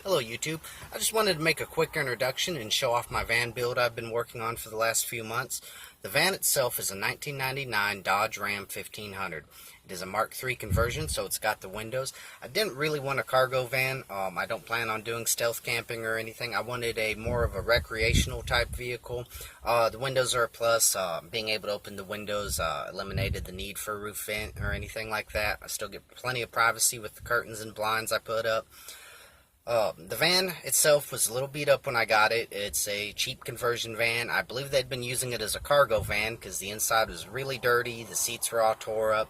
Hello YouTube. I just wanted to make a quick introduction and show off my van build I've been working on for the last few months. The van itself is a 1999 Dodge Ram 1500. It is a Mark III conversion, so it's got the windows. I didn't really want a cargo van. I don't plan on doing stealth camping or anything. I wanted a more of a recreational type vehicle. The windows are a plus. Being able to open the windows eliminated the need for a roof vent or anything like that. I still get plenty of privacy with the curtains and blinds I put up. The van itself was a little beat up when I got it. It's a cheap conversion van. I believe they'd been using it as a cargo van because the inside was really dirty, the seats were all tore up.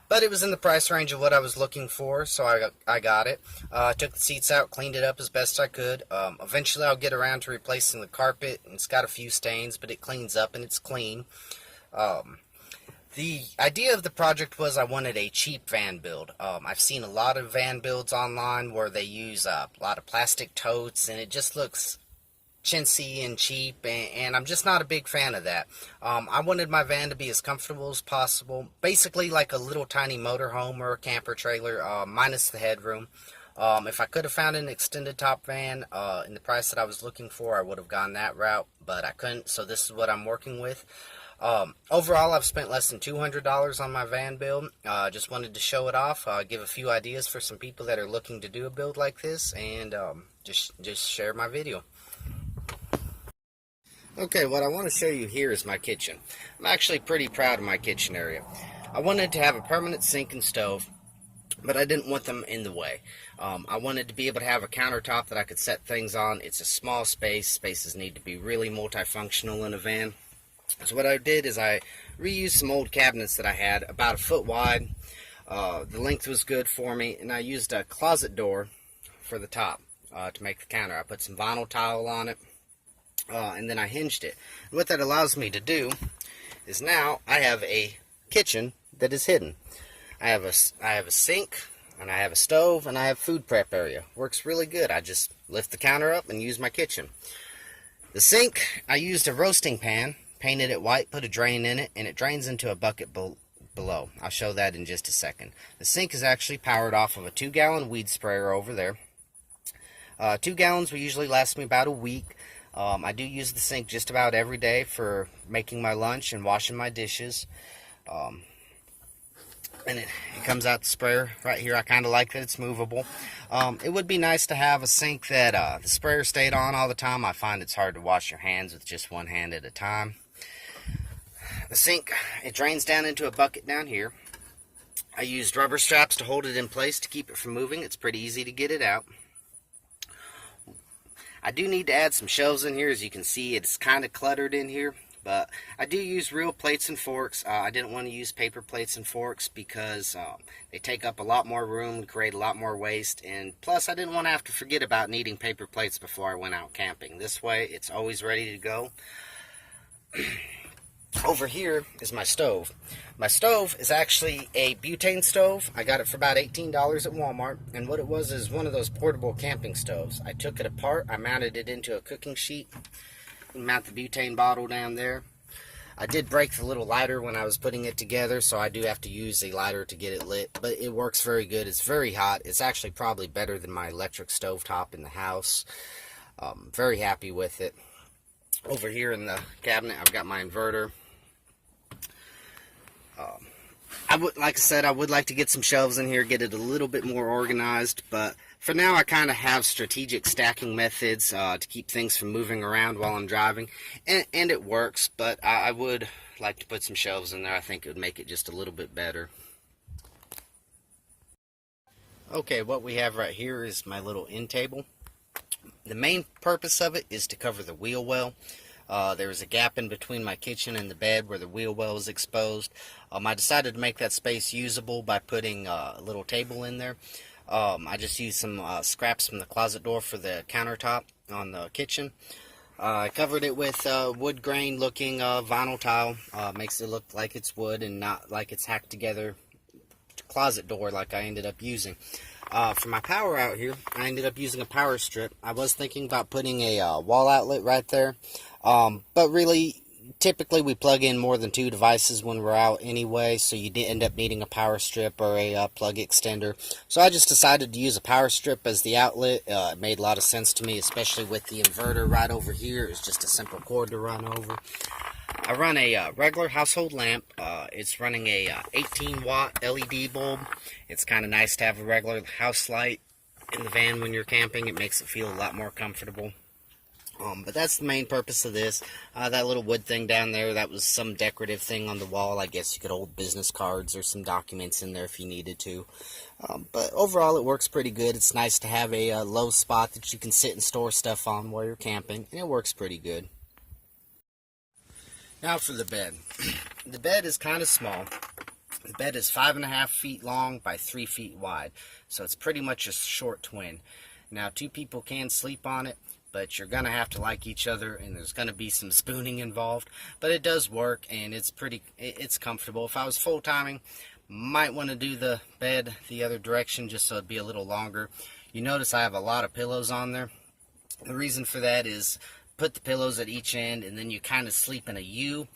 But it was in the price range of what I was looking for, so I got it. Took the seats out, cleaned it up as best I could. Eventually I'll get around to replacing the carpet, and it's got a few stains, but it cleans up and it's clean. The idea of the project was I wanted a cheap van build. I've seen a lot of van builds online where they use a lot of plastic totes and it just looks chintzy and cheap, and I'm just not a big fan of that. I wanted my van to be as comfortable as possible, basically like a little tiny motorhome or a camper trailer, minus the headroom. If I could have found an extended top van in the price that I was looking for, I would have gone that route, but I couldn't, so this is what I'm working with. Overall, I've spent less than $200 on my van build. Just wanted to show it off, give a few ideas for some people that are looking to do a build like this, and just share my video. Okay, what I want to show you here is my kitchen. I'm actually pretty proud of my kitchen area. I wanted to have a permanent sink and stove, but I didn't want them in the way. I wanted to be able to have a countertop that I could set things on. It's a small space. Spaces need to be really multifunctional in a van. So what I did is I reused some old cabinets that I had, about a foot wide. The length was good for me, and I used a closet door for the top to make the counter. I put some vinyl tile on it, and then I hinged it. And what that allows me to do is now I have a kitchen that is hidden. I have a sink, and I have a stove, and I have food prep area. Works really good. I just lift the counter up and use my kitchen. The sink, I used a roasting pan. Painted it white, put a drain in it, and it drains into a bucket below. I'll show that in just a second. The sink is actually powered off of a 2-gallon weed sprayer over there. 2 gallons will usually last me about a week. I do use the sink just about every day for making my lunch and washing my dishes. And it comes out the sprayer right here. I kind of like that it's movable. It would be nice to have a sink that the sprayer stayed on all the time. I find it's hard to wash your hands with just one hand at a time. The sink, it drains down into a bucket down here. I used rubber straps to hold it in place to keep it from moving. It's pretty easy to get it out. I do need to add some shelves in here. As you can see, it's kind of cluttered in here, but I do use real plates and forks. I didn't want to use paper plates and forks because they take up a lot more room and create a lot more waste, and plus I didn't want to have to forget about needing paper plates before I went out camping. This way it's always ready to go. Over here is my stove. My stove is actually a butane stove. I got it for about $18 at Walmart, and what it was is one of those portable camping stoves. I took it apart, I mounted it into a cooking sheet, and mount the butane bottle down there. I did break the little lighter when I was putting it together, so I do have to use a lighter to get it lit, but it works very good. It's very hot. It's actually probably better than my electric stovetop in the house. Very happy with it. Over here in the cabinet, I've got my inverter. Like I said, I would like to get some shelves in here, get it a little bit more organized, but for now I kind of have strategic stacking methods to keep things from moving around while I'm driving, and it works, but I would like to put some shelves in there. I think it would make it just a little bit better. Okay, what we have right here is my little end table. The main purpose of it is to cover the wheel well. There was a gap in between my kitchen and the bed where the wheel well was exposed. I decided to make that space usable by putting a little table in there. I just used some scraps from the closet door for the countertop on the kitchen. I covered it with wood grain looking vinyl tile. Makes it look like it's wood and not like it's hacked together closet door like I ended up using. For my power out here, I ended up using a power strip. I was thinking about putting a wall outlet right there, but really typically we plug in more than 2 devices when we're out anyway, so you end up needing a power strip or a plug extender. So I just decided to use a power strip as the outlet. It made a lot of sense to me, especially with the inverter right over here. It's just a simple cord to run over. I run a regular household lamp. It's running a 18-watt LED bulb. It's kind of nice to have a regular house light in the van when you're camping. It makes it feel a lot more comfortable. But that's the main purpose of this. That little wood thing down there, that was some decorative thing on the wall. I guess you could hold business cards or some documents in there if you needed to. But overall, it works pretty good. It's nice to have a low spot that you can sit and store stuff on while you're camping, and it works pretty good. Now for the bed. The bed is kind of small. The bed is 5.5 feet long by 3 feet wide, so it's pretty much a short twin. Now, 2 people can sleep on it, but you're going to have to like each other, and there's going to be some spooning involved. But it does work, and it's comfortable. If I was full-timing, might want to do the bed the other direction just so it'd be a little longer. You notice I have a lot of pillows on there. The reason for that is put the pillows at each end, and then you kind of sleep in a U.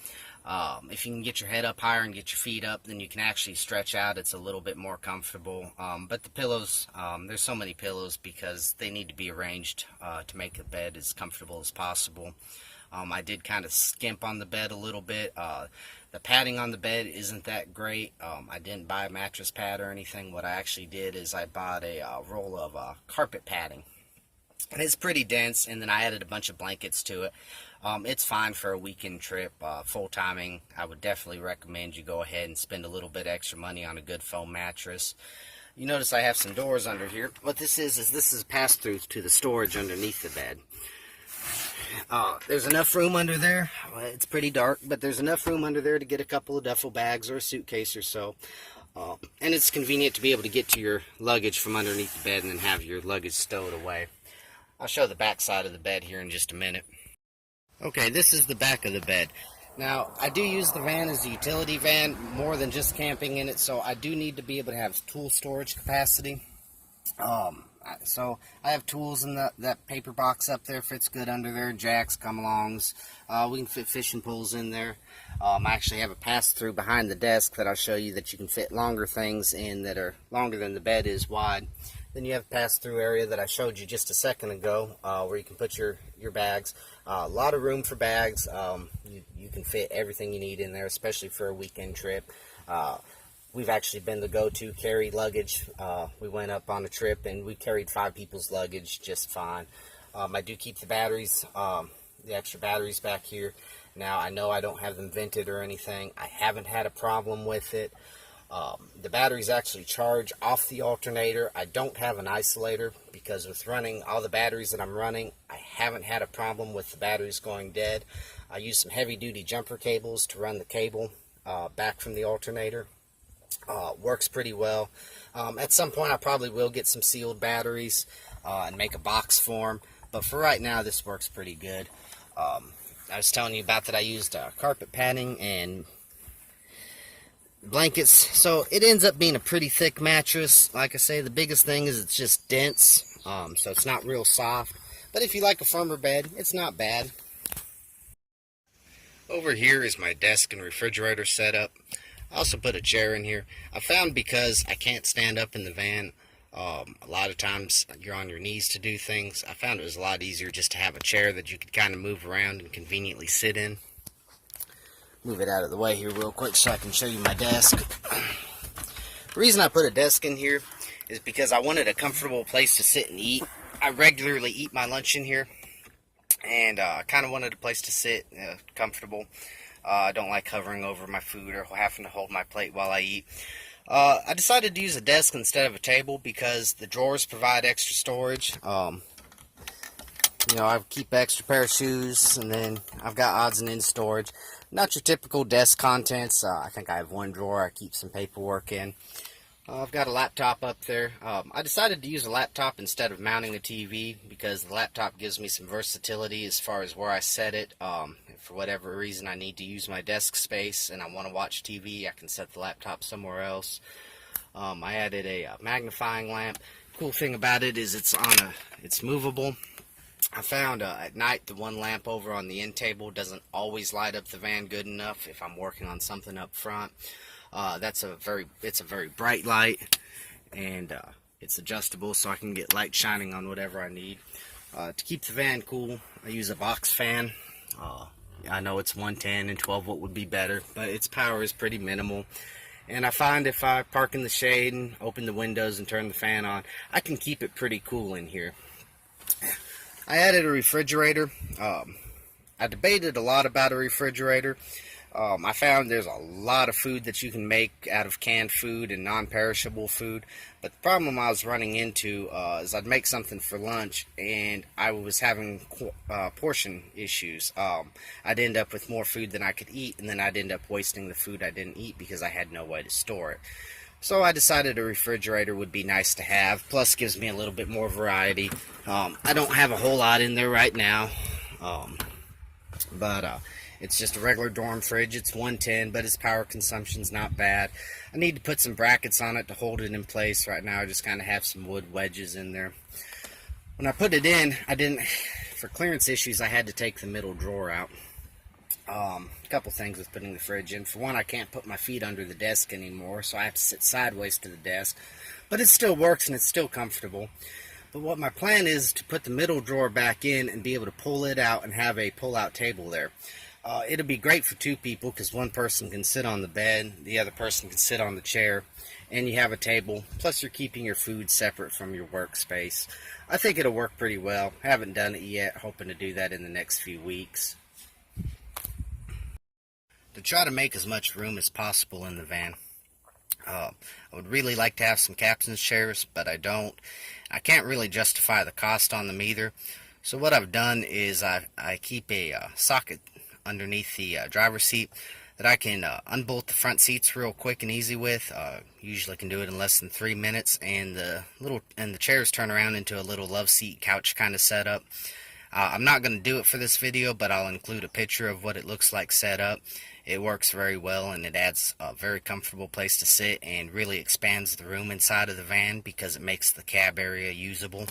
If you can get your head up higher and get your feet up, then you can actually stretch out. It's a little bit more comfortable. But the pillows, there's so many pillows because they need to be arranged to make the bed as comfortable as possible. I did kind of skimp on the bed a little bit. The padding on the bed isn't that great. I didn't buy a mattress pad or anything. What I actually did is I bought a roll of carpet padding. And it's pretty dense, and then I added a bunch of blankets to it. It's fine for a weekend trip. Full timing, I would definitely recommend you go ahead and spend a little bit extra money on a good foam mattress. You notice I have some doors under here. What this is pass-through to the storage underneath the bed. There's enough room under there. It's pretty dark, but there's enough room under there to get a couple of duffel bags or a suitcase or so. And it's convenient to be able to get to your luggage from underneath the bed and then have your luggage stowed away. I'll show the back side of the bed here in just a minute. Okay, this is the back of the bed. Now, I do use the van as a utility van more than just camping in it, so I do need to be able to have tool storage capacity. So I have tools in that paper box up there, fits good under there, jacks, come-alongs. We can fit fishing poles in there. I actually have a pass-through behind the desk that I'll show you that you can fit longer things in that are longer than the bed is wide. Then you have a pass-through area that I showed you just a second ago where you can put your bags. A lot of room for bags. You can fit everything you need in there, especially for a weekend trip. We've actually been the go-to carry luggage. We went up on a trip and we carried 5 people's luggage just fine. I do keep the batteries, the extra batteries back here. Now, I know I don't have them vented or anything. I haven't had a problem with it. The batteries actually charge off the alternator. I don't have an isolator because with running all the batteries that I'm running, I haven't had a problem with the batteries going dead. I use some heavy-duty jumper cables to run the cable back from the alternator. Works pretty well. At some point I probably will get some sealed batteries and make a box for them, but for right now this works pretty good. I was telling you about that I used carpet padding and blankets, so it ends up being a pretty thick mattress. Like I say, the biggest thing is it's just dense, so it's not real soft, but if you like a firmer bed, it's not bad. Over here is my desk and refrigerator setup. I also put a chair in here. I found because I can't stand up in the van, a lot of times you're on your knees to do things. I found it was a lot easier just to have a chair that you could kind of move around and conveniently sit in. Move it out of the way here real quick so I can show you my desk. The reason I put a desk in here is because I wanted a comfortable place to sit and eat. I regularly eat my lunch in here, and I kind of wanted a place to sit comfortable. I don't like hovering over my food or having to hold my plate while I eat. I decided to use a desk instead of a table because the drawers provide extra storage. You know, I keep an extra pair of shoes, and then I've got odds and ends storage. Not your typical desk contents. I think I have one drawer I keep some paperwork in. I've got a laptop up there. I decided to use a laptop instead of mounting a TV because the laptop gives me some versatility as far as where I set it. For whatever reason I need to use my desk space and I want to watch TV, I can set the laptop somewhere else. I added a magnifying lamp. Cool thing about it is it's movable. I found at night the one lamp over on the end table doesn't always light up the van good enough if I'm working on something up front. It's a very bright light, and it's adjustable so I can get light shining on whatever I need. To keep the van cool, I use a box fan. I know it's 110 and 12 volt would be better, but its power is pretty minimal. And I find if I park in the shade and open the windows and turn the fan on, I can keep it pretty cool in here. I added a refrigerator. I debated a lot about a refrigerator. I found there's a lot of food that you can make out of canned food and non-perishable food, but the problem I was running into is I'd make something for lunch and I was having portion issues. I'd end up with more food than I could eat, and then I'd end up wasting the food I didn't eat because I had no way to store it. So I decided a refrigerator would be nice to have, plus gives me a little bit more variety. I don't have a whole lot in there right now, but it's just a regular dorm fridge. It's 110, but its power consumption's not bad. I need to put some brackets on it to hold it in place. Right now I just kind of have some wood wedges in there. When I put it in, for clearance issues, I had to take the middle drawer out. A couple things with putting the fridge in. For one, I can't put my feet under the desk anymore, so I have to sit sideways to the desk. But it still works and it's still comfortable. But what my plan is to put the middle drawer back in and be able to pull it out and have a pull-out table there. It'll be great for two people because one person can sit on the bed, the other person can sit on the chair, and you have a table. Plus you're keeping your food separate from your workspace. I think it'll work pretty well. Haven't done it yet. Hoping to do that in the next few weeks. To try to make as much room as possible in the van, I would really like to have some captain's chairs, but I don't. I can't really justify the cost on them either. So what I've done is I keep a socket underneath the driver's seat that I can unbolt the front seats real quick and easy with. Usually can do it in less than 3 minutes, and the chairs turn around into a little love seat couch kind of setup. I'm not going to do it for this video, but I'll include a picture of what it looks like set up. It works very well, and it adds a very comfortable place to sit and really expands the room inside of the van because it makes the cab area usable.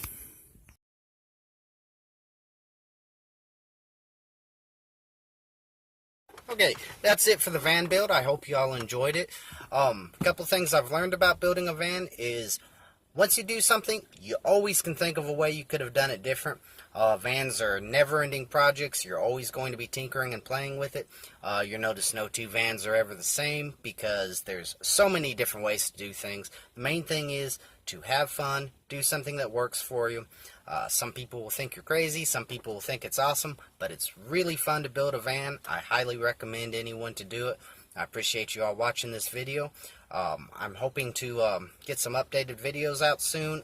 Okay, that's it for the van build. I hope you all enjoyed it. A couple things I've learned about building a van is once you do something, you always can think of a way you could have done it different. Vans are never-ending projects. You're always going to be tinkering and playing with it. You'll notice no two vans are ever the same because there's so many different ways to do things. The main thing is to have fun, do something that works for you. Some people will think you're crazy, some people will think it's awesome, but it's really fun to build a van. I highly recommend anyone to do it. I appreciate you all watching this video. I'm hoping to get some updated videos out soon.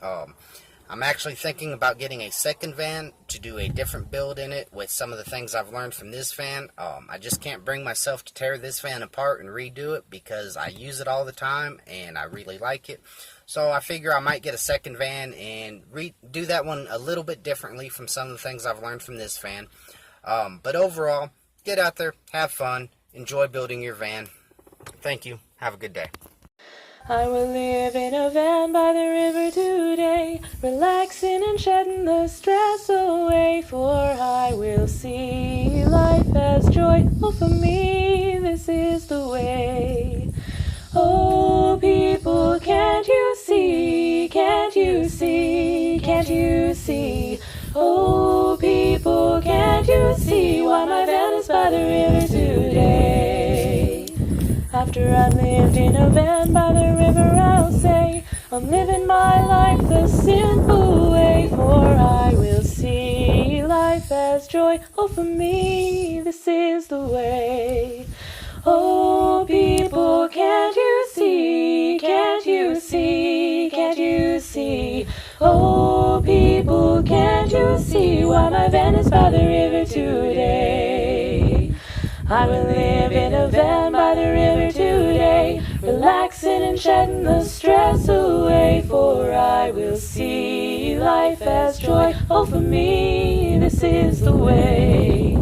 I'm actually thinking about getting a second van to do a different build in it with some of the things I've learned from this van. I just can't bring myself to tear this van apart and redo it because I use it all the time and I really like it. So I figure I might get a second van and do that one a little bit differently from some of the things I've learned from this van. But overall, get out there, have fun, enjoy building your van. Thank you. Have a good day. I will live in a van by the river today, relaxing and shedding the stress away, for I will see life as joy. Oh, for me, this is the way. Oh, people, can't you see, can't you see, can't you see? Oh, people, can't you see why my van is by the river today? After I've lived in a van by the river, I'll say, I'm living my life the simple way, for I will see life as joy. Oh, for me, this is the way. Oh, people, can't you see, can't you see, can't you see? Oh, people, can't you see why my van is by the river today? I will live in a van by the river today, relaxing and shedding the stress away, for I will see life as joy. Oh, for me, this is the way.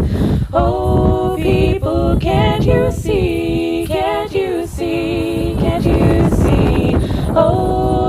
Oh, people, can't you see, can't you see, can't you see? Oh,